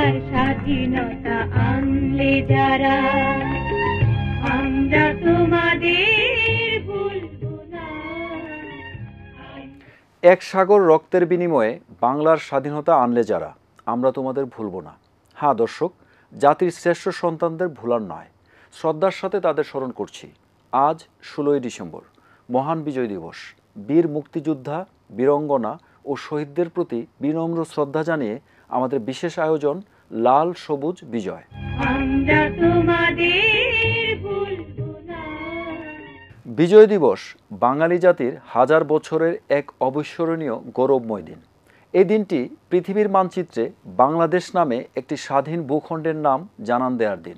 বাংলার স্বাধীনতা আনলে যারা, আমরা তোমাদের ভুলবো না। এক সাগর রক্তের বিনিময়ে বাংলার স্বাধীনতা আনলে যারা, আমরা তোমাদের ভুলবো না। হ্যাঁ দর্শক, জাতির শ্রেষ্ঠ সন্তানদের ভুলার নয়, শ্রদ্ধার সাথে তাদের স্মরণ করছি। আজ 16ই ডিসেম্বর, মহান বিজয় দিবস। বীর মুক্তিযোদ্ধা, বীরঙ্গনা ও শহীদদের প্রতি বিনম্র শ্রদ্ধা জানিয়ে আমাদের বিশেষ আয়োজন লাল সবুজ বিজয়। আমরা তোমাদের ভুলবো না। বিজয় দিবস বাঙালি জাতির হাজার বছরের এক অবিস্মরণীয় গৌরবময় দিন। এই দিনটি পৃথিবীর মানচিত্রে বাংলাদেশ নামে একটি স্বাধীন ভূখণ্ডের নাম জানান দেওয়ার দিন।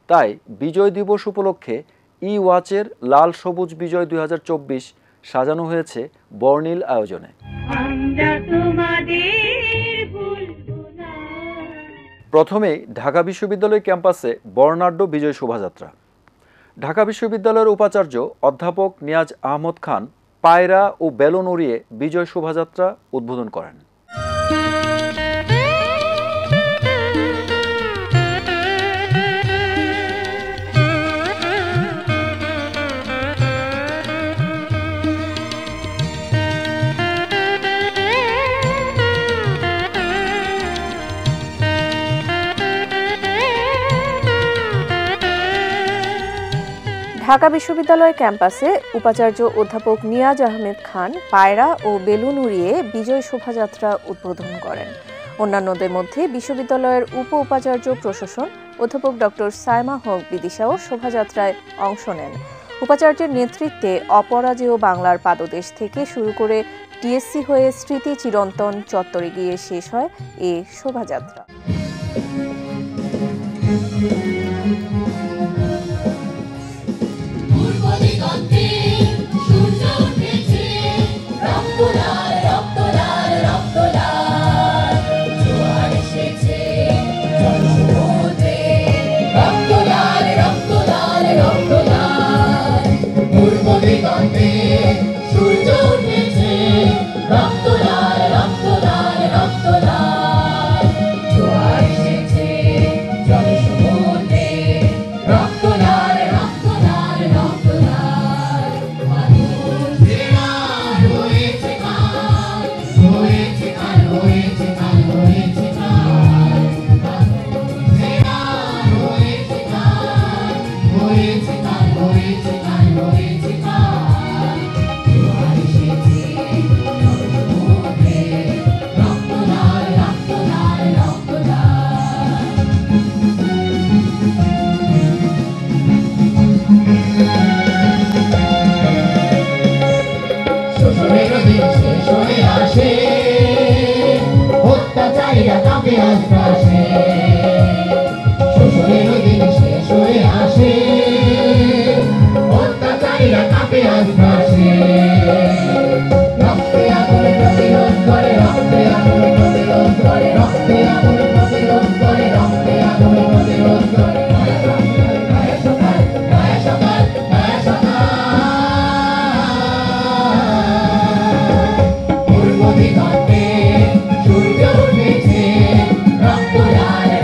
তাই বিজয় দিবস উপলক্ষে ই-ওয়াচের লাল সবুজ বিজয় 2024 সাজানো হয়েছে বর্ণিল আয়োজনে। আমরা তোমাদের ভুলবো না। প্রথমেই ঢাকা বিশ্ববিদ্যালয় ক্যাম্পাসে বর্ণাঢ্য বিজয় শোভাযাত্রা। ঢাকা বিশ্ববিদ্যালয়ের উপাচার্য অধ্যাপক নিয়াজ আহমদ খান পায়রা ও বেলুন উড়িয়ে বিজয় শোভাযাত্রা উদ্বোধন করেন। ঢাকা বিশ্ববিদ্যালয় ক্যাম্পাসে উপাচার্য অধ্যাপক নিয়াজ আহমেদ খান পায়রা ও বেলুন উড়িয়ে বিজয় শোভাযাত্রা উদ্বোধন করেন। অন্যান্যদের মধ্যে বিশ্ববিদ্যালয়ের উপ উপাচার্য প্রশাসন অধ্যাপক ডক্টর সাইমা হক বিদিশাও শোভাযাত্রায় অংশ নেন। উপাচার্যের নেতৃত্বে অপরাজেয় বাংলার পাদদেশ থেকে শুরু করে টিএসসি হয়ে স্মৃতি চিরন্তন চত্বরে গিয়ে শেষ হয় এ শোভাযাত্রা। সূর্য উঠেছে, রক্ত লাল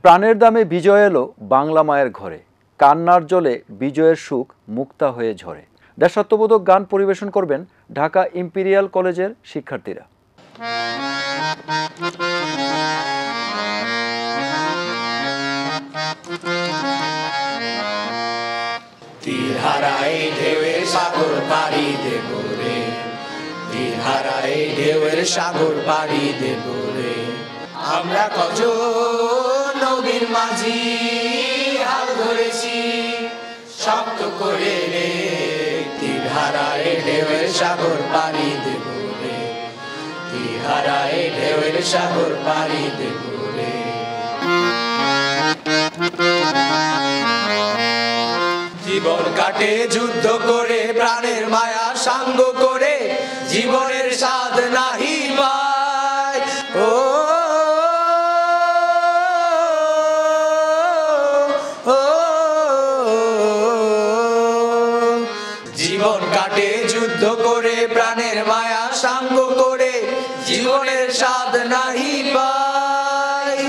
প্রাণের দামে বিজয় এলো বাংলা মায়ের ঘরে, কান্নার জলে বিজয়ের সুখ মুক্তা হয়ে ঝরে। দেশাত্মবোধক গান পরিবেশন করবেন ঢাকা ইম্পেরিয়াল কলেজের শিক্ষার্থীরা। তীর হারায় ঢেউয়ের সাগর পাড়ি দেব রে, তীর হারায় ঢেউয়ের সাগর পাড়ি দেব রে। আমরা কজন নবীর মাঝি হাল ধরেছি শক্ত করে রে, তীর হারায় ঢেউয়ের সাগর পাড়ি দেব রে, তীর হারায় ঢেউয়ের সাগর পাড়ি দেব রে। জীবন কাটে যুদ্ধ করে, প্রাণের মায়া সাঙ্গ করে, জীবনের স্বাদ নাহি পায়। ও জীবন কাটে যুদ্ধ করে, প্রাণের মায়া সাঙ্গ করে, জীবনের স্বাদ নাহি পায়।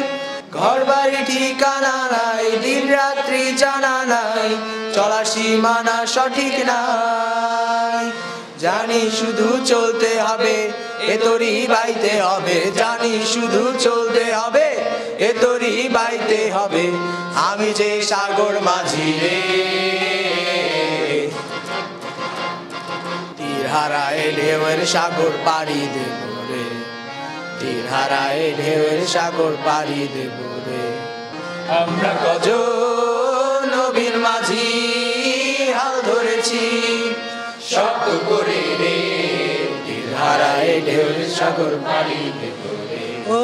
ঘর বাড়ি ঠিকানা নাই, দিন রাত্রি জানা নাই, চলা সীমানা সঠিক নাই। জানি শুধু চলতে হবে, এ তরি বাইতে হবে, জানি শুধু চলতে হবে, এ তরি বাইতে হবে। আমি যে সাগর মাঝি রে, তীর হারায় ঢেউয়ের সাগর পাড়ি দেব রে, তীর হারায় ঢেউয়ের সাগর পাড়ি দেব রে। আমরা কজন নবীর মাঝি হাল ধরেছি শক্ত করে রে, তীর হারায় ঢেউয়ের সাগর পাড়ি দেব রে। ও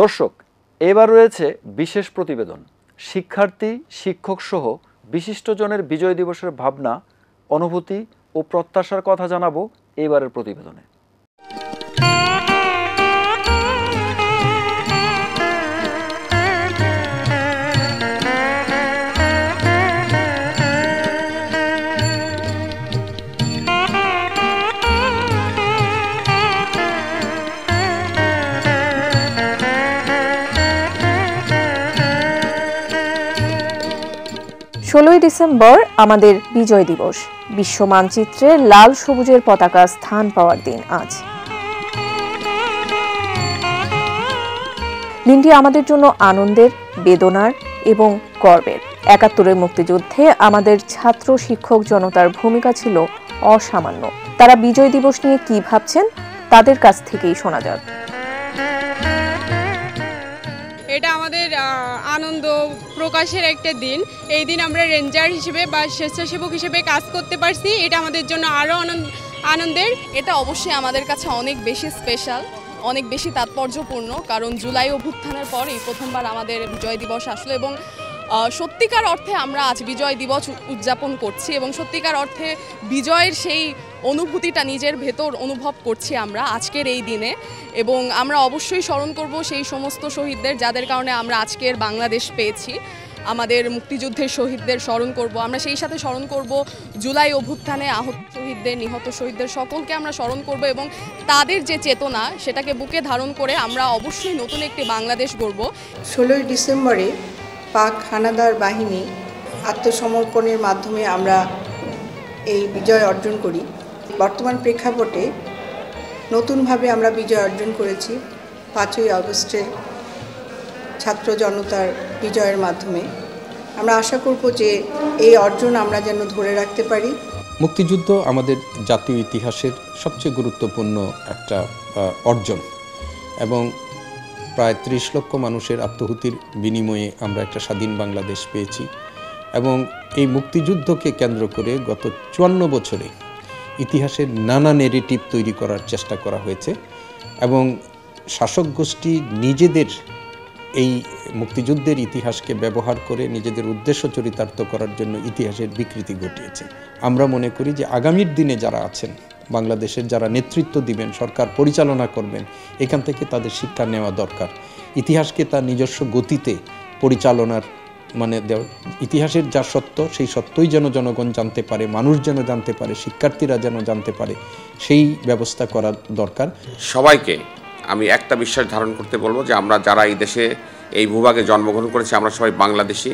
দর্শক, এবার রয়েছে বিশেষ প্রতিবেদন। শিক্ষার্থী, শিক্ষক সহ বিশিষ্টজনের বিজয় দিবসের ভাবনা, অনুভূতি ও প্রত্যাশার কথা জানাবো এবারের প্রতিবেদনে। ষোলোই ডিসেম্বর আমাদের বিজয় দিবস। বিশ্ব মানচিত্রে লাল সবুজের পতাকা স্থান পাওয়ার দিন আজ। দিনটি আমাদের জন্য আনন্দের, বেদনার এবং গর্বের। ৭১-এর মুক্তিযুদ্ধে আমাদের ছাত্র শিক্ষক জনতার ভূমিকা ছিল অসামান্য। তারা বিজয় দিবস নিয়ে কি ভাবছেন তাদের কাছ থেকেই শোনা যাক। এটা আমাদের আনন্দ প্রকাশের একটা দিন। এই দিন আমরা রেঞ্জার হিসেবে বা স্বেচ্ছাসেবক হিসেবে কাজ করতে পারছি, এটা আমাদের জন্য আরও আনন্দের। এটা অবশ্যই আমাদের কাছে অনেক বেশি স্পেশাল, অনেক বেশি তাৎপর্যপূর্ণ, কারণ জুলাই অভ্যুত্থানের পর এই প্রথমবার আমাদের বিজয় দিবস আসলো এবং সত্যিকার অর্থে আমরা আজ বিজয় দিবস উদযাপন করছি এবং সত্যিকার অর্থে বিজয়ের সেই অনুভূতিটা নিজের ভেতর অনুভব করছি আমরা আজকের এই দিনে। এবং আমরা অবশ্যই স্মরণ করব সেই সমস্ত শহীদদের যাদের কারণে আমরা আজকের বাংলাদেশ পেয়েছি। আমাদের মুক্তিযুদ্ধের শহীদদের স্মরণ করব, আমরা সেই সাথে স্মরণ করব জুলাই অভ্যুত্থানে আহত শহীদদের, নিহত শহীদদের, সকলকে আমরা স্মরণ করব এবং তাদের যে চেতনা সেটাকে বুকে ধারণ করে আমরা অবশ্যই নতুন একটি বাংলাদেশ গড়ব। 16ই ডিসেম্বরে পাক হানাদার বাহিনী আত্মসমর্পণের মাধ্যমে আমরা এই বিজয় অর্জন করি। বর্তমান প্রেক্ষাপটে নতুনভাবে আমরা বিজয় অর্জন করেছি 5ই আগস্টের ছাত্র জনতার বিজয়ের মাধ্যমে। আমরা আশা করব যে এই অর্জন আমরা যেন ধরে রাখতে পারি। মুক্তিযুদ্ধ আমাদের জাতীয় ইতিহাসের সবচেয়ে গুরুত্বপূর্ণ একটা অর্জন এবং প্রায় 30 লক্ষ মানুষের আত্মহুতির বিনিময়ে আমরা একটা স্বাধীন বাংলাদেশ পেয়েছি। এবং এই মুক্তিযুদ্ধকে কেন্দ্র করে গত 54 বছরে ইতিহাসের নানা নেরেটিভ তৈরি করার চেষ্টা করা হয়েছে এবং শাসক গোষ্ঠী নিজেদের এই মুক্তিযুদ্ধের ইতিহাসকে ব্যবহার করে নিজেদের উদ্দেশ্য চরিতার্থ করার জন্য ইতিহাসের বিকৃতি ঘটিয়েছে। আমরা মনে করি যে আগামীর দিনে যারা আছেন বাংলাদেশের যারা নেতৃত্ব দিবেন, সরকার পরিচালনা করবেন, এখান থেকে তাদের শিক্ষা নেওয়া দরকার। ইতিহাসকে তার নিজস্ব গতিতে পরিচালনার ইতিহাসের যা সত্য, সেই সত্যই যেন জনগণ জানতে পারে, মানুষ যেন জানতে পারে, শিক্ষার্থীরা যেন জানতে পারে, সেই ব্যবস্থা করা দরকার। সবাইকে আমি একটা বিশ্বাস ধারণ করতে বলবো যে আমরা যারা এই দেশে এই ভূভাগে জন্মগ্রহণ করেছি, আমরা সবাই বাংলাদেশি।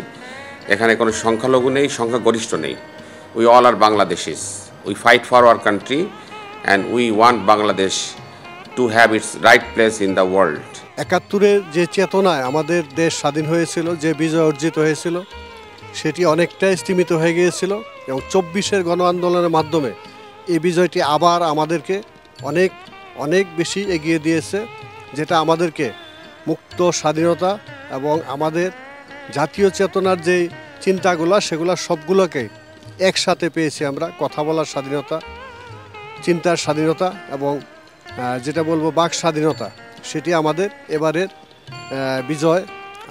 এখানে কোনো সংখ্যালঘু নেই, সংখ্যাগরিষ্ঠ নেই। We all are Bangladeshis. We fight for our country and we want Bangladesh to have its right place in the world. ৭১-এর যে চেতনায় আমাদের দেশ স্বাধীন হয়েছিল, যে বিজয় অর্জিত হয়েছিল, সেটি অনেকটাই স্তীমিত হয়ে গিয়েছিল এবং ২৪-এর গণ আন্দোলনের মাধ্যমে এই বিজয়টি আবার আমাদেরকে অনেক অনেক বেশি এগিয়ে দিয়েছে, যেটা আমাদেরকে মুক্ত স্বাধীনতা এবং আমাদের জাতীয় চেতনার যে চিন্তাগুলো, সেগুলো সবগুলোকে একসাথে পেয়েছি আমরা। কথা বলার স্বাধীনতা, চিন্তার স্বাধীনতা এবং যেটা বলবো বাক স্বাধীনতা, সেটি আমাদের এবারের বিজয়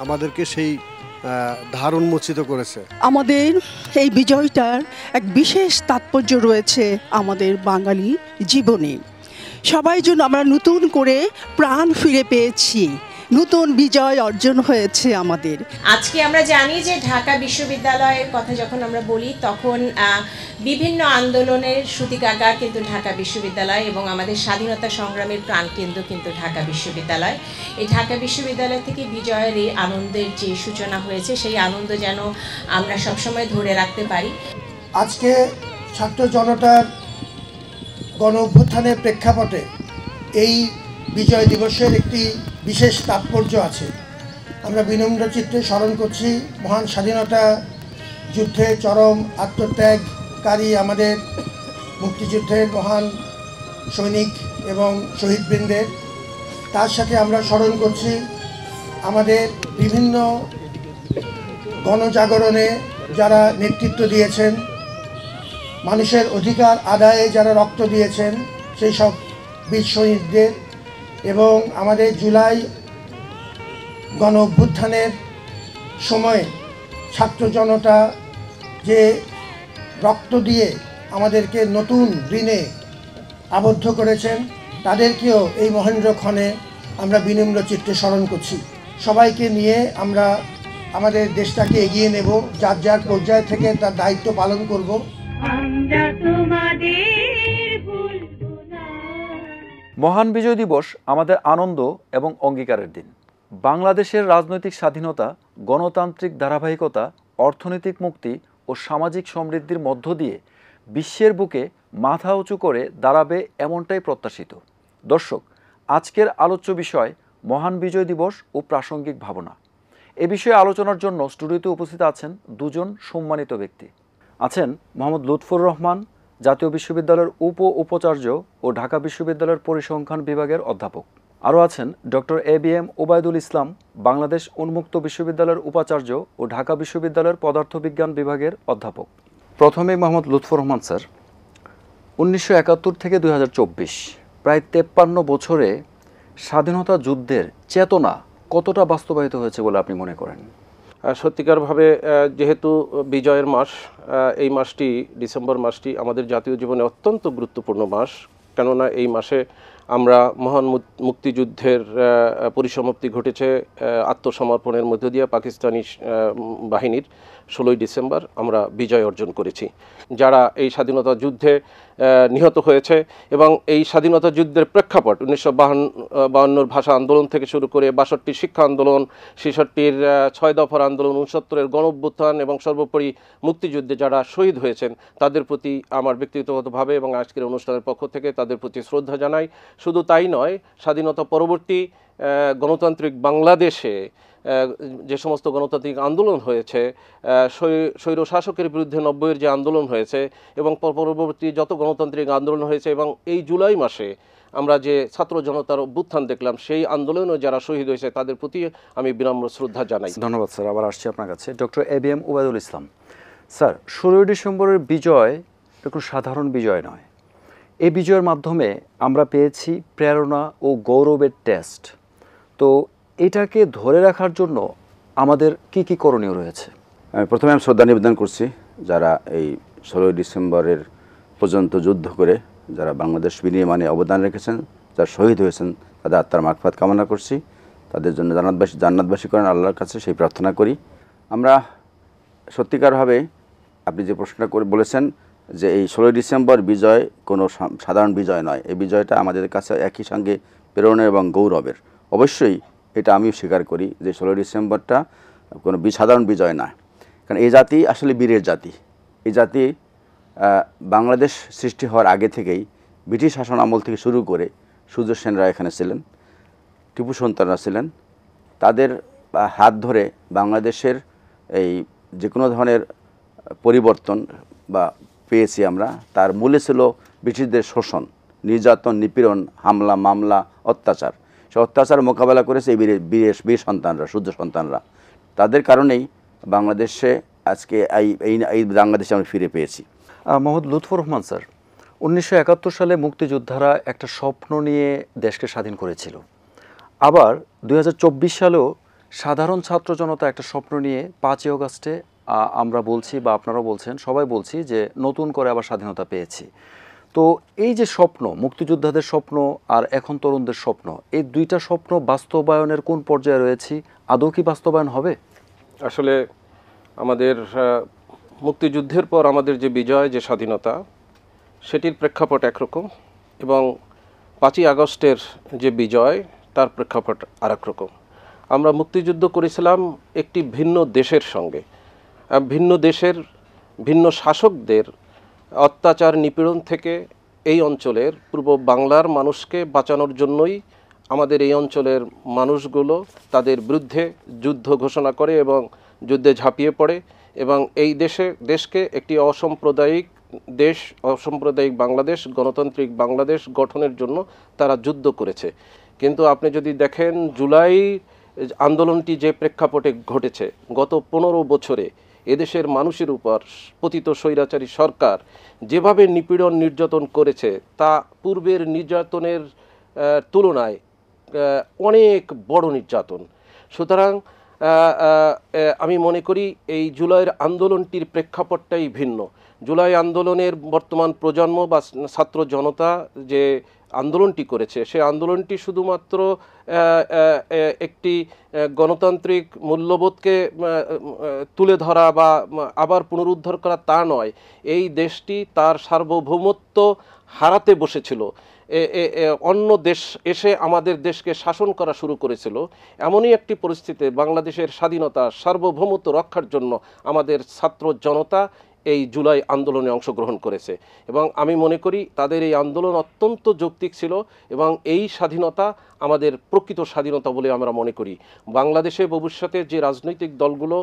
আমাদেরকে সেই ধার উন্মোচিত করেছে। আমাদের এই বিজয়টার এক বিশেষ তাৎপর্য রয়েছে আমাদের বাঙালি জীবনে। সবাই জন্য আমরা নতুন করে প্রাণ ফিরে পেয়েছি, নতুন বিজয় অর্জন হয়েছে আমাদের। আজকে আমরা জানি যে ঢাকা বিশ্ববিদ্যালয়ের কথা যখন আমরা বলি, তখন বিভিন্ন আন্দোলনের সূতিকাগার কিন্তু ঢাকা বিশ্ববিদ্যালয় এবং আমাদের স্বাধীনতা সংগ্রামের প্রাণকেন্দ্র কিন্তু ঢাকা বিশ্ববিদ্যালয়। এই ঢাকা বিশ্ববিদ্যালয় থেকে বিজয়ের এই আনন্দের যে সূচনা হয়েছে, সেই আনন্দ যেন আমরা সবসময় ধরে রাখতে পারি। আজকে ছাত্র জনতার গণ অভ্যুত্থানের প্রেক্ষাপটে এই বিজয় দিবসের একটি বিশেষ তাৎপর্য আছে। আমরা বিনম্র চিত্তে স্মরণ করছি মহান স্বাধীনতা যুদ্ধে চরম আত্মত্যাগকারী আমাদের মুক্তিযুদ্ধের মহান সৈনিক এবং শহীদবৃন্দের। তার সাথে আমরা স্মরণ করছি আমাদের বিভিন্ন গণজাগরণে যারা নেতৃত্ব দিয়েছেন, মানুষের অধিকার আদায়ে যারা রক্ত দিয়েছেন, সেই সব বীর শহীদদের, এবং আমাদের জুলাই গণ অভ্যুত্থানের সময়ে ছাত্র জনতা যে রক্ত দিয়ে আমাদেরকে নতুন ঋণে আবদ্ধ করেছেন, তাদেরকেও এই মহেন্দ্রক্ষণে আমরা বিনম্র চিত্তে স্মরণ করছি। সবাইকে নিয়ে আমরা আমাদের দেশটাকে এগিয়ে নেব, যার যার পর্যায় থেকে তার দায়িত্ব পালন করব। মহান বিজয় দিবস আমাদের আনন্দ এবং অঙ্গীকারের দিন। বাংলাদেশের রাজনৈতিক স্বাধীনতা, গণতান্ত্রিক ধারাবাহিকতা, অর্থনৈতিক মুক্তি ও সামাজিক সমৃদ্ধির মধ্য দিয়ে বিশ্বের বুকে মাথা উঁচু করে দাঁড়াবে, এমনটাই প্রত্যাশিত। দর্শক, আজকের আলোচ্য বিষয় মহান বিজয় দিবস ও প্রাসঙ্গিক ভাবনা। এ বিষয়ে আলোচনার জন্য স্টুডিওতে উপস্থিত আছেন দুজন সম্মানিত ব্যক্তি। আছেন মোহাম্মদ লুৎফর রহমান, জাতীয় বিশ্ববিদ্যালয়ের উপাচার্য ও ঢাকা বিশ্ববিদ্যালয়ের পরিসংখ্যান বিভাগের অধ্যাপক। আরও আছেন ডক্টর ABM ওবায়দুল ইসলাম, বাংলাদেশ উন্মুক্ত বিশ্ববিদ্যালয়ের উপাচার্য ও ঢাকা বিশ্ববিদ্যালয়ের পদার্থবিজ্ঞান বিভাগের অধ্যাপক। প্রথমে মোহাম্মদ লুৎফর রহমান স্যার, 1971 থেকে 2024 প্রায় 53 বছরে স্বাধীনতা যুদ্ধের চেতনা কতটা বাস্তবায়িত হয়েছে বলে আপনি মনে করেন? সত্যিকারভাবে যেহেতু বিজয়ের মাস, এই মাসটি, ডিসেম্বর মাসটি আমাদের জাতীয় জীবনে অত্যন্ত গুরুত্বপূর্ণ মাস। কেননা এই মাসে আমরা মহান মুক্তিযুদ্ধের পরিসমাপ্তি ঘটেছে আত্মসমর্পণের মধ্য দিয়ে পাকিস্তানি বাহিনীর 16ই ডিসেম্বর আমরা বিজয় অর্জন করেছি। যারা এই স্বাধীনতা যুদ্ধে নিহত হয়েছে এবং এই স্বাধীনতা যুদ্ধের প্রেক্ষাপট 1952 ভাষা আন্দোলন থেকে শুরু করে 62 শিক্ষা আন্দোলন, 66-র 6 দফার আন্দোলন, 69-এর গণ অভ্যুত্থান এবং সর্বোপরি মুক্তিযুদ্ধে যারা শহীদ হয়েছেন, তাদের প্রতি আমার ব্যক্তিগতভাবে এবং আজকের অনুষ্ঠানের পক্ষ থেকে তাদের প্রতি শ্রদ্ধা জানাই। শুধু তাই নয়, স্বাধীনতা পরবর্তী গণতান্ত্রিক বাংলাদেশে যে সমস্ত গণতান্ত্রিক আন্দোলন হয়েছে, স্বৈর শাসকের বিরুদ্ধে 90-এর যে আন্দোলন হয়েছে এবং পরবর্তী যত গণতান্ত্রিক আন্দোলন হয়েছে এবং এই জুলাই মাসে আমরা যে ছাত্র জনতার অভ্যুত্থান দেখলাম, সেই আন্দোলনে যারা শহীদ হয়েছে তাদের প্রতি আমি বিনম্র শ্রদ্ধা জানাই। ধন্যবাদ স্যার। আবার আসছি আপনার কাছে। ডক্টর ABM ওবায়দুল ইসলাম স্যার, 16ই ডিসেম্বরের বিজয় কোনো সাধারণ বিজয় নয়। এই বিজয়ের মাধ্যমে আমরা পেয়েছি প্রেরণা ও গৌরবের টেস্ট। তো এটাকে ধরে রাখার জন্য আমাদের কি কি করণীয় রয়েছে? প্রথমে আমি শ্রদ্ধা নিবেদন করছি যারা এই 16ই ডিসেম্বরের পর্যন্ত যুদ্ধ করে যারা বাংলাদেশ বিনির্মাণে অবদান রেখেছেন, যারা শহীদ হয়েছেন, তাদের আত্মার মাগফিরাত কামনা করছি। তাদের জন্য জান্নাতবাসী করেন আল্লাহর কাছে সেই প্রার্থনা করি। আমরা সত্যিকারভাবে আপনি যে প্রশ্নটা করে বলেছেন যে এই 16ই ডিসেম্বর বিজয় কোনো সাধারণ বিজয় নয়, এই বিজয়টা আমাদের কাছে একই সঙ্গে প্রেরণা এবং গৌরবের। অবশ্যই এটা আমিও স্বীকার করি যে 16ই ডিসেম্বরটা কোনো সাধারণ বিজয় নয়, কারণ এই জাতি আসলে বীরের জাতি। এই জাতি বাংলাদেশ সৃষ্টি হওয়ার আগে থেকেই ব্রিটিশ শাসন আমল থেকে শুরু করে সূর্য সেনরা এখানে ছিলেন, টিপু সুলতানরা ছিলেন, তাদের হাত ধরে বাংলাদেশের এই যে কোনো ধরনের পরিবর্তন বা পেয়েছি আমরা, তার মূলে ছিল ব্রিটিশদের শোষণ, নির্যাতন, নিপীড়ন, হামলা, মামলা, অত্যাচার। সে অত্যাচার মোকাবেলা করেছে এই বীর সন্তানরা, সূর্য সন্তানরা। তাদের কারণেই বাংলাদেশে আজকে এই বাংলাদেশে আমরা ফিরে পেয়েছি। মোহাম্মদ লুৎফর রহমান স্যার, 1971 সালে মুক্তিযোদ্ধারা একটা স্বপ্ন নিয়ে দেশকে স্বাধীন করেছিল। আবার 2024 সালেও সাধারণ ছাত্র জনতা একটা স্বপ্ন নিয়ে 5ই অগাস্টে আমরা বলছি বা আপনারা বলছেন, সবাই বলছি যে নতুন করে আবার স্বাধীনতা পেয়েছি। তো এই যে স্বপ্ন, মুক্তিযোদ্ধাদের স্বপ্ন আর এখন তরুণদের স্বপ্ন, এই দুইটা স্বপ্ন বাস্তবায়নের কোন পর্যায়ে রয়েছে? আদৌ কি বাস্তবায়ন হবে? আসলে আমাদের মুক্তিযুদ্ধের পর আমাদের যে বিজয়, যে স্বাধীনতা, সেটির প্রেক্ষাপট একরকম, এবং 5ই আগস্টের যে বিজয় তার প্রেক্ষাপট আরেক রকম। আমরা মুক্তিযুদ্ধ করেছিলাম একটি ভিন্ন দেশের সঙ্গে, ভিন্ন দেশের ভিন্ন শাসকদের অত্যাচার নিপীড়ন থেকে এই অঞ্চলের পূর্ব বাংলার মানুষকে বাঁচানোর জন্যই আমাদের এই অঞ্চলের মানুষগুলো তাদের বিরুদ্ধে যুদ্ধ ঘোষণা করে এবং যুদ্ধে ঝাঁপিয়ে পড়ে, এবং এই দেশকে একটি অসাম্প্রদায়িক দেশ, অসাম্প্রদায়িক বাংলাদেশ, গণতান্ত্রিক বাংলাদেশ গঠনের জন্য তারা যুদ্ধ করেছে। কিন্তু আপনি যদি দেখেন জুলাই আন্দোলনটি যে প্রেক্ষাপটে ঘটেছে, গত 15 বছরে এদেশের মানুষের উপর পতিত স্বৈরাচারী সরকার যেভাবে নিপীড়ন নির্যাতন করেছে, তা পূর্বের নির্যাতনের তুলনায় অনেক বড় নির্যাতন। সুতরাং আমি মনে করি এই জুলাইয়ের আন্দোলনটির প্রেক্ষাপটটাই ভিন্ন। জুলাই আন্দোলনের বর্তমান প্রজন্ম বা ছাত্র জনতা যে আন্দোলনটি করেছে, সেই আন্দোলনটি শুধুমাত্র একটি গণতান্ত্রিক মূল্যবোধকে তুলে ধরা বা আবার পুনরুদ্ধার করা তা নয়। এই দেশটি তার সার্বভৌমত্ব হারাতে বসেছিল, অন্য দেশ এসে আমাদের দেশকে শাসন করা শুরু করেছিল। এমনই একটি পরিস্থিতিতে বাংলাদেশের স্বাধীনতা, সার্বভৌমত্ব রক্ষার জন্য আমাদের ছাত্র জনতা এই জুলাই আন্দোলনে অংশগ্রহণ করেছে, এবং আমি মনে করি তাদের এই আন্দোলন অত্যন্ত যৌক্তিক ছিল, এবং এই স্বাধীনতা আমাদের প্রকৃত স্বাধীনতা বলে আমরা মনে করি। বাংলাদেশে ভবিষ্যতে যে রাজনৈতিক দলগুলো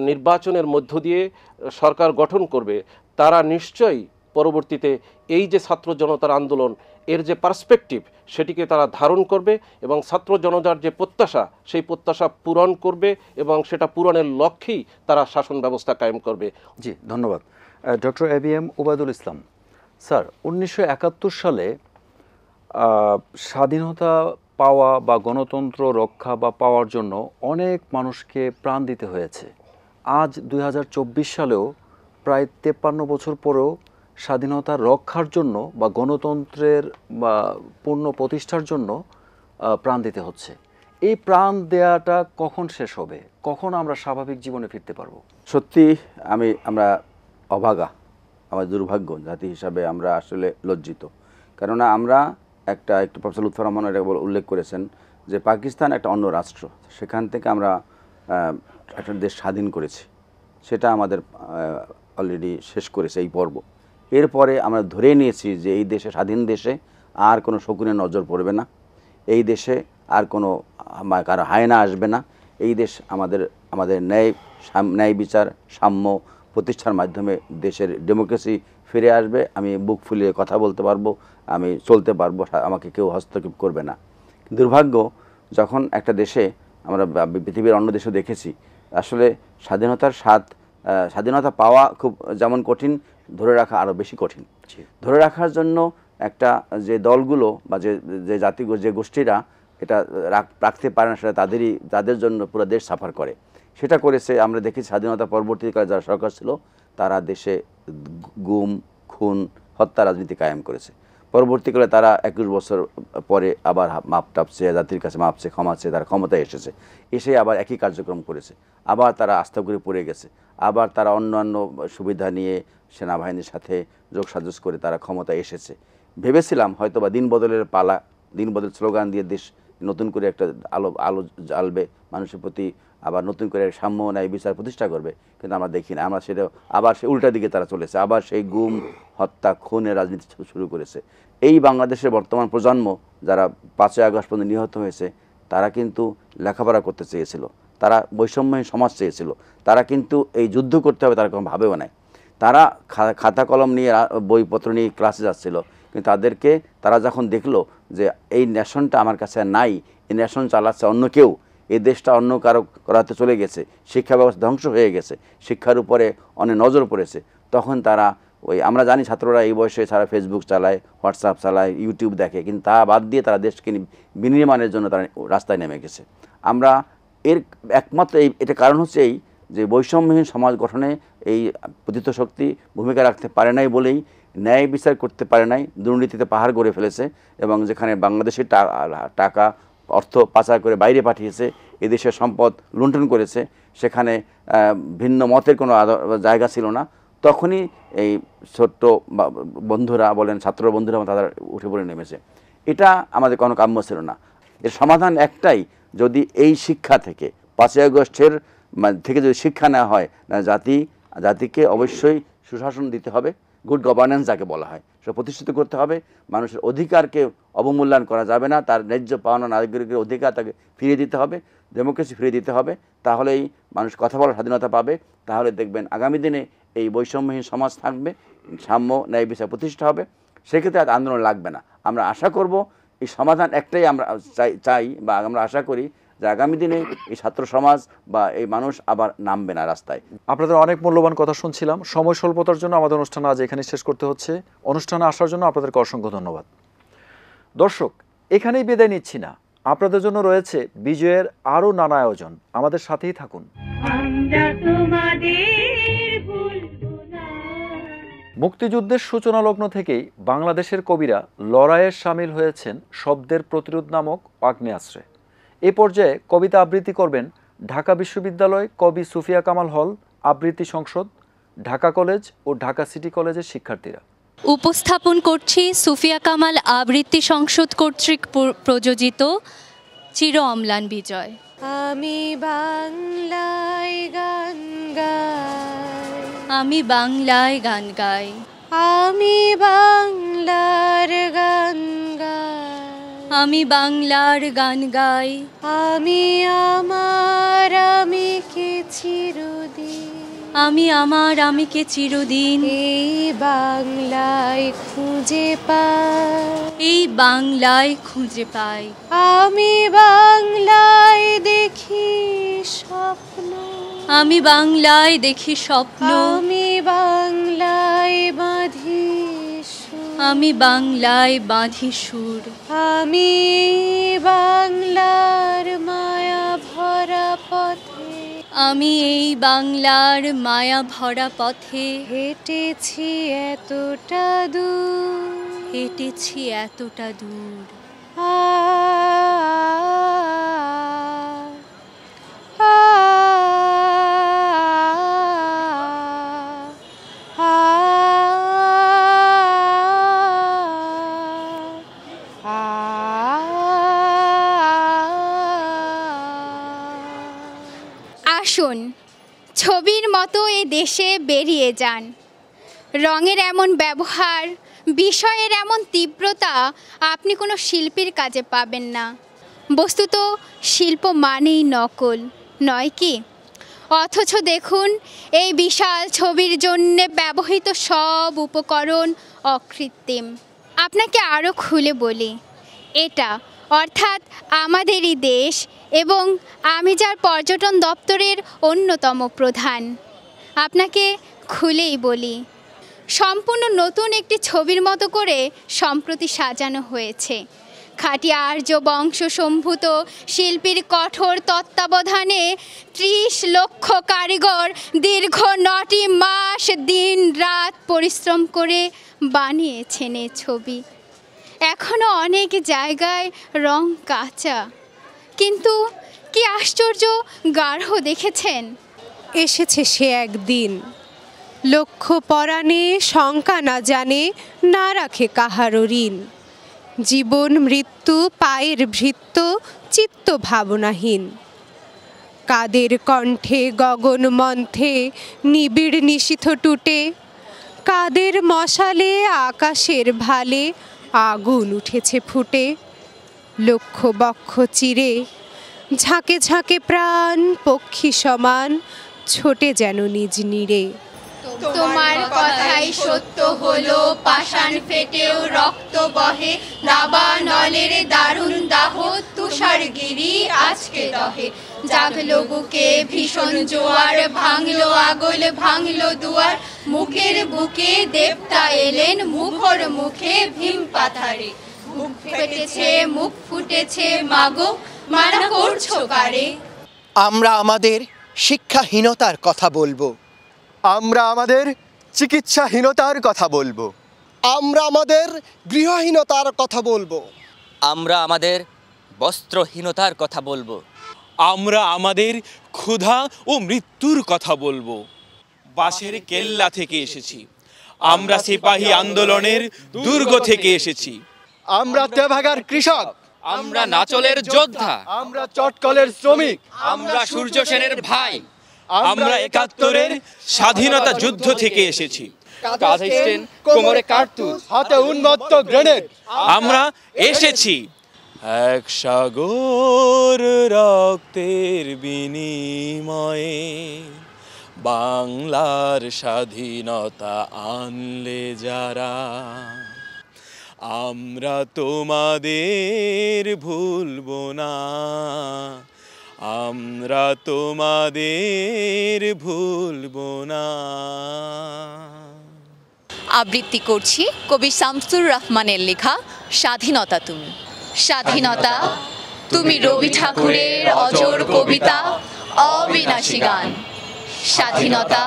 নির্বাচনের মধ্য দিয়ে সরকার গঠন করবে, তারা নিশ্চয়ই পরবর্তীতে এই যে ছাত্র জনতার আন্দোলন, এর যে পার্সপেক্টিভ, সেটিকে তারা ধারণ করবে এবং ছাত্র জনতার যে প্রত্যাশা, সেই প্রত্যাশা পূরণ করবে, এবং সেটা পূরণের লক্ষ্যেই তারা শাসন ব্যবস্থা কায়েম করবে। জি, ধন্যবাদ। ডক্টর ABM ওবায়দুল ইসলাম স্যার, 1971 সালে স্বাধীনতা পাওয়া বা গণতন্ত্র রক্ষা বা পাওয়ার জন্য অনেক মানুষকে প্রাণ দিতে হয়েছে। আজ 2024 সালেও প্রায় 53 বছর পরেও স্বাধীনতা রক্ষার জন্য বা গণতন্ত্রের বা পূর্ণ প্রতিষ্ঠার জন্য প্রাণ দিতে হচ্ছে। এই প্রাণ দেয়াটা কখন শেষ হবে? কখন আমরা স্বাভাবিক জীবনে ফিরতে পারবো? সত্যি আমরা অভাগা, আমার দুর্ভাগ্য জাতি হিসাবে আমরা আসলে লজ্জিত। কেননা আমরা একটু প্রফেসর লুৎফর রহমান এটা উল্লেখ করেছেন যে পাকিস্তান একটা অন্য রাষ্ট্র, সেখান থেকে আমরা একটা দেশ স্বাধীন করেছি, সেটা আমাদের অলরেডি শেষ করেছে এই পর্ব। এরপরে আমরা ধরে নিয়েছি যে এই দেশে, স্বাধীন দেশে আর কোনো শকুনের নজর পড়বে না, এই দেশে আর কোনো কারো হায়না আসবে না, এই দেশ আমাদের ন্যায় বিচার, সাম্য প্রতিষ্ঠার মাধ্যমে দেশের ডেমোক্রেসি ফিরে আসবে। আমি বুক ফুলিয়ে কথা বলতে পারবো, আমি চলতে পারবো, আমাকে কেউ হস্তক্ষেপ করবে না। দুর্ভাগ্য, যখন একটা দেশে, আমরা পৃথিবীর অন্য দেশে দেখেছি, আসলে স্বাধীনতা পাওয়া খুব যেমন কঠিন, ধরে রাখা আরও বেশি কঠিন। ধরে রাখার জন্য একটা যে দলগুলো বা যে যে গোষ্ঠীরা এটা রাখতে পারে না, সেটা তাদের জন্য পুরো দেশ সাফার করে, সেটা করেছে। আমরা দেখেছি স্বাধীনতা পরবর্তীকালে যারা সরকার ছিল, তারা দেশে গুম, খুন, হত্যা রাজনীতি কায়েম করেছে। পরবর্তীকালে তারা 21 বছর পরে আবার মাপ টাপ চেয়ে জাতির কাছে মাপ চেয়ে ক্ষমা চেয়ে তারা ক্ষমতায় এসেছে, এসে আবার একই কার্যক্রম করেছে, আবার তারা আস্থা করে পড়ে গেছে, আবার তারা অন্যান্য সুবিধা নিয়ে সেনাবাহিনীর সাথে যোগসাজশ করে তারা ক্ষমতায় এসেছে। ভেবেছিলাম হয়তো বা দিন বদলের পালা, দিন বদল স্লোগান দিয়ে দেশ নতুন করে একটা আলো জ্বালবে, মানুষের প্রতি আবার নতুন করে সাম্য ন্যায় বিচার প্রতিষ্ঠা করবে, কিন্তু আমরা দেখি না। আমরা সেটা আবার সেই উল্টা দিকে তারা চলেছে, আবার সেই গুম হত্যা খুনের রাজনীতি শুরু করেছে। এই বাংলাদেশের বর্তমান প্রজন্ম যারা 5ই আগস্ট পর্যন্ত নিহত হয়েছে, তারা কিন্তু লেখাপড়া করতে চেয়েছিল, তারা বৈষম্যহীন সমাজ চেয়েছিল, তারা কিন্তু এই যুদ্ধ করতে হবে তারা কোনো ভাবেও নাই। তারা খাতা কলম নিয়ে বইপত্র নিয়ে ক্লাসে যাচ্ছিল, কিন্তু তারা যখন দেখলো যে এই ন্যাশনটা আমার কাছে নাই, এই ন্যাশন চালাচ্ছে অন্য কেউ, এই দেশটা অন্য কারো করাতে চলে গেছে, শিক্ষা ব্যবস্থা ধ্বংস হয়ে গেছে, শিক্ষার উপরে অনেক নজর পড়েছে, তখন তারা আমরা জানি ছাত্ররা এই বয়সে সারা ফেসবুক চালায়, হোয়াটসঅ্যাপ চালায়, ইউটিউব দেখে, কিন্তু তা বাদ দিয়ে তারা দেশকে বিনির্মাণের জন্য তারা রাস্তায় নেমে গেছে। আমরা এর একমাত্র এটা কারণ হচ্ছে এই যে বৈষম্যহীন সমাজ গঠনে এই প্রতিত শক্তি ভূমিকা রাখতে পারে নাই বলেই ন্যায় বিচার করতে পারে নাই, দুর্নীতিতে পাহাড় গড়ে ফেলেছে, এবং যেখানে বাংলাদেশের টাকা অর্থ পাচার করে বাইরে পাঠিয়েছে, এদেশের সম্পদ লুণ্ঠন করেছে, সেখানে ভিন্ন মতের কোনো জায়গা ছিল না, তখনই এই ছোট্ট বন্ধুরা বলেন, ছাত্র বন্ধুরা তারা উঠে পড়ে নেমেছে। এটা আমাদের কোনো কাম্য ছিল না। এর সমাধান একটাই, যদি এই শিক্ষা থেকে 5ই আগস্টের থেকে যদি শিক্ষা নেওয়া হয়, না জাতিকে অবশ্যই সুশাসন দিতে হবে, গুড গভর্নেন্স যাকে বলা হয় সে প্রতিষ্ঠিত করতে হবে, মানুষের অধিকারকে অবমূল্যায়ন করা যাবে না, তার ন্যায্য পাওনা নাগরিকের অধিকার তাকে ফিরিয়ে দিতে হবে, ডেমোক্রেসি ফিরিয়ে দিতে হবে, তাহলেই মানুষ কথা বলার স্বাধীনতা পাবে। তাহলে দেখবেন আগামী দিনে এই বৈষম্যহীন সমাজ থাকবে, সাম্য ন্যায় বিচার প্রতিষ্ঠা হবে, সেক্ষেত্রে আর আন্দোলন লাগবে না। আমরা আশা করব এই সমাধান একটাই আমরা চাই বা আমরা আশা করি যে আগামী দিনে এই ছাত্র সমাজ বা এই মানুষ আবার নামবে না রাস্তায়। আপনাদের অনেক মূল্যবান কথা শুনছিলাম, সময় স্বল্পতার জন্য আমাদের অনুষ্ঠান আজ এখানে শেষ করতে হচ্ছে। অনুষ্ঠানে আসার জন্য আপনাদেরকে অসংখ্য ধন্যবাদ। দর্শক, এখানেই বিদায় নিচ্ছি না, আপনাদের জন্য রয়েছে বিজয়ের আরও নানা আয়োজন, আমাদের সাথেই থাকুন। মুক্তিযুদ্ধের সূচনা লগ্ন থেকেই বাংলাদেশের কবিরা লড়াইয়ে সামিল হয়েছেন শব্দের প্রতিরোধ নামক আগ্নেয়াস্ত্রে। এ পর্যায়ে কবিতা আবৃত্তি করবেন ঢাকা বিশ্ববিদ্যালয় কবি সুফিয়া কামাল হল আবৃত্তি সংসদ, ঢাকা কলেজ ও ঢাকা সিটি কলেজের শিক্ষার্থীরা। উপস্থাপন করছি সুফিয়া কামাল আবৃত্তি সংসদ কর্তৃক প্রযোজিত চির অম্লান বিজয়। আমি বাংলায় গান গাই, আমি বাংলায় গান গাই, আমি বাংলার গান গাই, আমি বাংলার গান গাই, আমি আমার আমিকে চিরদিন, আমি আমার আমিকে চিরদিন এই বাংলায় খুঁজে পাই, এই বাংলায় খুঁজে পাই। আমি বাংলায় দেখি স্বপ্ন, আমি বাংলায় দেখি স্বপ্ন, আমি বাংলায় বাঁধি সুর, আমি বাংলায় বাঁধি সুর, আমি বাংলার মায়া ভরা পথে, আমি এই বাংলার মায়া ভরা পথে হেঁটেছি এতটা দূর, হেঁটেছি এতটা দূর। আসুন, ছবির মতো এ দেশে বেরিয়ে যান। রঙের এমন ব্যবহার, বিষয়ের এমন তীব্রতা আপনি কোনো শিল্পীর কাজে পাবেন না। বস্তুত শিল্প মানেই নকল, নয় কি? অথচ দেখুন, এই বিশাল ছবির জন্য ব্যবহৃত সব উপকরণ অকৃত্রিম। আপনাকে আরও খুলে বলি, এটা অর্থাৎ আমাদেরই দেশ এবং আমি যার পর্যটন দপ্তরের অন্যতম প্রধান। আপনাকে খুলেই বলি, সম্পূর্ণ নতুন একটি ছবির মতো করে সম্প্রতি সাজানো হয়েছে। খাঁটি আর্য বংশসম্ভূত শিল্পীর কঠোর তত্ত্বাবধানে 30 লক্ষ কারিগর দীর্ঘ 9টি মাস দিন রাত পরিশ্রম করে বানিয়েছেন এ ছবি। এখনো অনেক জায়গায় রং কাঁচা, কিন্তু কি আশ্চর্য গাঢ় দেখেছেন। এসেছে সে একদিন, লক্ষ্য পরাণে শঙ্কা না জানে, না রাখে কাহারও ঋণ। জীবন মৃত্যু পায়ের ভৃত্য, চিত্ত ভাবনাহীন। কাদের কণ্ঠে গগন মন্থে, নিবিড় নিশীথ টুটে। কাদের মশালে আকাশের ভালে, আগুন উঠেছে ফুটে। লক্ষ বক্ষ চিরে ঝাঁকে ঝাঁকে প্রাণ, পক্ষী সমান ছোটে যেন নিজ নীড়ে। তোমার কথাই সত্য হলো, পাষাণ ফেটেও রক্ত বহে। দাবা নলের দারুণ দাহ, তুষারগিরি আজকে দহে। জাগলো বুকে ভীষণ জোয়ার, ভাঙলো আগল ভাঙলো দুয়ার। মুখের বুকে দেবতা এলেন, মুখর মুখে ভীম পাথারে। মুখ ফেটেছে মুখ ফুটেছে, মাগো মানা করছো কারে। আমরা আমাদের শিক্ষাহীনতার কথা বলবো, আমরা আমাদের চিকিৎসাহীনতার কথা বলবো, আমরা আমাদের গৃহহীনতার কথা বলবো, আমরা আমাদের বস্ত্রহীনতার কথা বলবো, আমরা আমাদের ক্ষুধা ও মৃত্যুর কথা বলবো। বাঁশের কেল্লা থেকে এসেছি, আমরা সিপাহী আন্দোলনের দুর্গ থেকে এসেছি। আমরা তেভাগার কৃষক, আমরা নাচলের যোদ্ধা, আমরা চটকলের শ্রমিক, আমরা সূর্য সেনের ভাই। আমরা ৭১-এর স্বাধীনতা যুদ্ধ থেকে এসেছি, কাঁধে স্টেন, কোমরে কার্তুজ, হাতে উন্মত্ত গ্রেনেড। আমরা এসেছি এক সাগর রক্তের বিনিময়ে, বাংলার স্বাধীনতা আনলে যারা। আমরা তোমাদের ভুলবো না, আমরা তোমাদের ভুলবো না। আবৃত্তি করছি কবি শামসুর রহমানের লেখা স্বাধীনতা তুমি। স্বাধীনতা তুমি রবি ঠাকুরের অজর কবিতা, অবিনাশী গান। স্বাধীনতা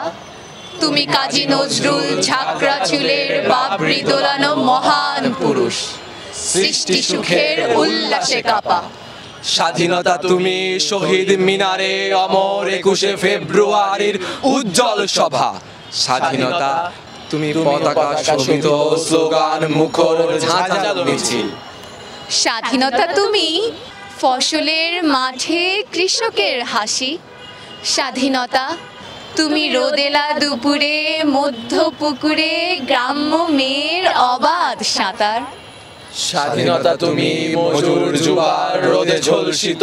তুমি কাজী নজরুল ঝাঁকড়া চুলের বাবরি দোলানো মহান পুরুষ, সৃষ্টি সুখের উল্লাসে কাপা। স্বাধীনতা তুমি শহীদ মিনারে অমর ২১শে ফেব্রুয়ারির উজ্জ্বল সভা। স্বাধীনতা তুমি পতাকা শোভিত স্লোগান মুখর ঝাঁঝালো মিছিল। স্বাধীনতা তুমি ফসলের মাঠে কৃষকের হাসি। স্বাধীনতা তুমি রোদেলা দুপুরে মধ্য পুকুরে গ্রাম্য মেয়ের অবাধ সাঁতার। স্বাধীনতা তুমি মজুর যুবার রোদে ঝলসিত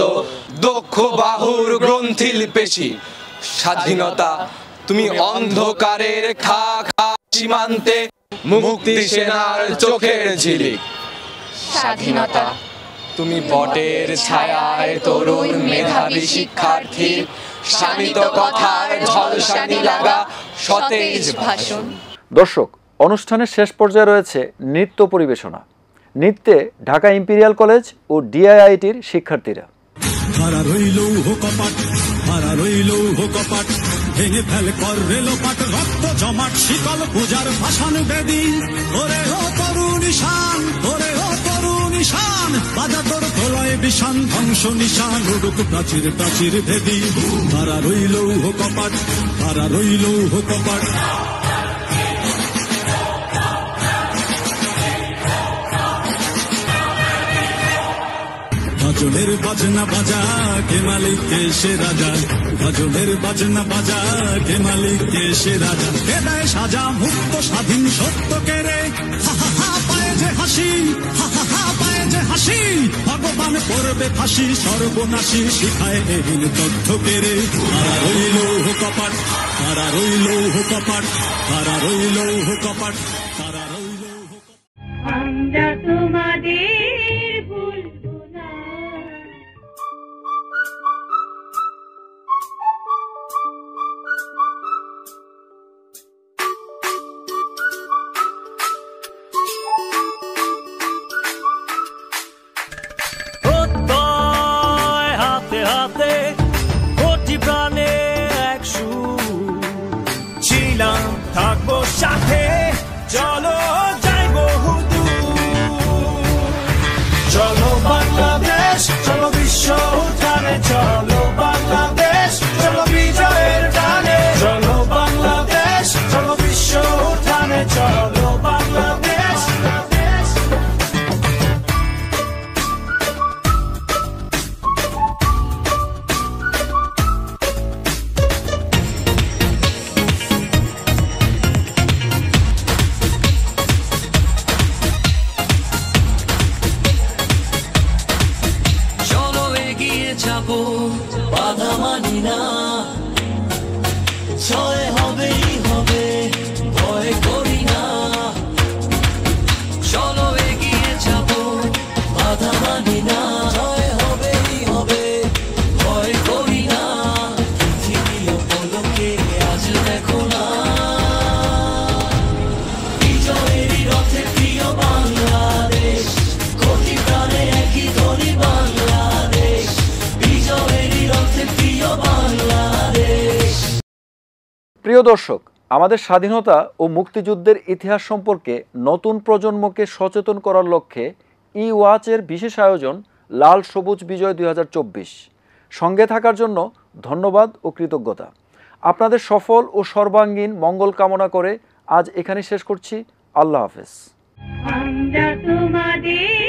দক্ষ বাহুর গ্রন্থিল পেশি। স্বাধীনতা তুমি অন্ধকারের খা খা সীমান্তে মুক্তি সেনার চোখের ঝিলিক। স্বাধীনতা তুমি বটের ছায়ায় তরুণ মেধাবী শিক্ষার্থীর শানিত কথার ঝলসানি লাগা সতেজ ভাষণ। দর্শক, অনুষ্ঠানের শেষ পর্যায়ে রয়েছে নৃত্য পরিবেশনা। নৃত্যে ঢাকা ইম্পেরিয়াল কলেজ ও ডিআইআইটির শিক্ষার্থীরা। ভেঙে ফেল কর রেলোপাট, রক্ত জমাট শীতল পূজার ভাষণ বেদি। ওরে ও তরুণ ঈশান, ওরে ও তরুণ ঈশান, বাজা তোর প্রলয় বিষান ধ্বংস নিশান। উড়ুক প্রাচীর প্রাচীর ভেদি, তারা রইল কপাট, তারা রইল কপাট। ভজনের বাজনা বাজা কে মালিক কে সে রাজা, ভজনের বাজনা বাজা কে মালিক কে সে রাজা। কে দেয় সাজা মুক্ত স্বাধীন সত্য কে রে, হা হা হা পায়ে যে হাসি, হা হা হা পায়ে যে হাসি। ভগবান করবে ফাঁসি সর্বনাশী, শিখায় এহীন তথ্য কে রে। তারা রইল কপাট, তারা রইল কপাট, তারা রইল কপাট, তারা রইল। আমরা তোমাদের ভুলবো না। হাতে হাতে কোটি প্রাণে এক সুর ছিলাম, থাকবো সাথে, চলো যাই বহুদূর। যাব, বাধা মানি না, জয় হবেই হবে, ভয় করি না, চলো এগিয়ে যাব, বাধা মানি না, জয় হবেই হবে, ভয় করি না, পৃথিবী পলকে আজ দেখো না, বিজয়েরই রথে প্রিয় বাংলাদেশ, কোটি প্রাণে একই ধ্বনি বাংলাদেশ, বিজয়েরই রথে প্রিয় বাংলাদেশ। প্রিয় দর্শক, আমাদের স্বাধীনতা ও মুক্তিযুদ্ধের ইতিহাস সম্পর্কে নতুন প্রজন্মকে সচেতন করার লক্ষ্যে ই ওয়াচের বিশেষ আয়োজন লাল সবুজ বিজয় 2024। সঙ্গে থাকার জন্য ধন্যবাদ ও কৃতজ্ঞতা। আপনাদের সফল ও সর্বাঙ্গীন মঙ্গল কামনা করে আজ এখানে শেষ করছি। আল্লাহ হাফেজ। আমরা তোমাদের